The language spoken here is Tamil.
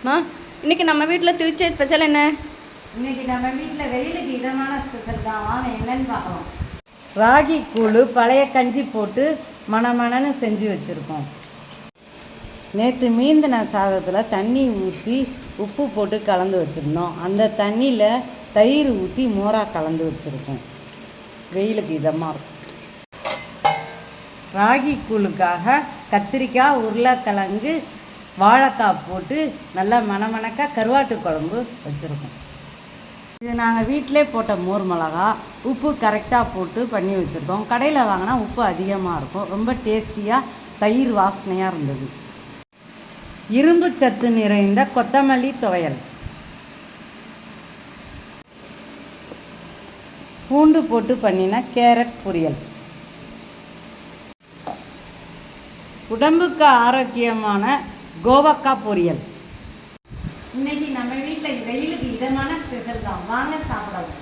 மா, இன்னைக்கு நம்ம வீட்டில் திருச்சி ஸ்பெஷல் என்ன? இன்னைக்கு நம்ம வீட்டில் வெயிலுக்கு இதமான ஸ்பெஷல் தான். வாங்க என்னன்னு பார்க்கலாம். ராகி கூழ் பழைய கஞ்சி போட்டு மணமணன்னு செஞ்சு வச்சுருக்கோம். நேற்று மீந்தின சாதத்தில் தண்ணி ஊற்றி உப்பு போட்டு கலந்து வச்சுருந்தோம். அந்த தண்ணியில் தயிர் ஊற்றி மோராக கலந்து வச்சுருக்கோம். வெயிலுக்கு இதமாக இருக்கும். ராகி கூழுக்காக கத்திரிக்காய், உருளைக்கிழங்கு, வாழைக்காய் போட்டு நல்லா மணமணக்க கருவாட்டு குழம்பு வச்சுருக்கோம். இது நாங்கள் வீட்டிலே போட்ட மோர் மிளகா, உப்பு கரெக்டாக போட்டு பண்ணி வச்சுருக்கோம். கடையில் வாங்கினா உப்பு அதிகமாக இருக்கும். ரொம்ப டேஸ்டியாக தயிர் வாசனையாக இருந்தது. இரும்பு சத்து நிறைந்த கொத்தமல்லி துவையல், பூண்டு போட்டு பண்ணின கேரட் பொரியல், உடம்புக்கு ஆரோக்கியமான கோவக்காய் பொரியல். இன்னைக்கு நம்ம வீட்டில் வெயிலுக்கு இதமான ஸ்பெஷல் தான். வாங்க சாப்பிடலாம்.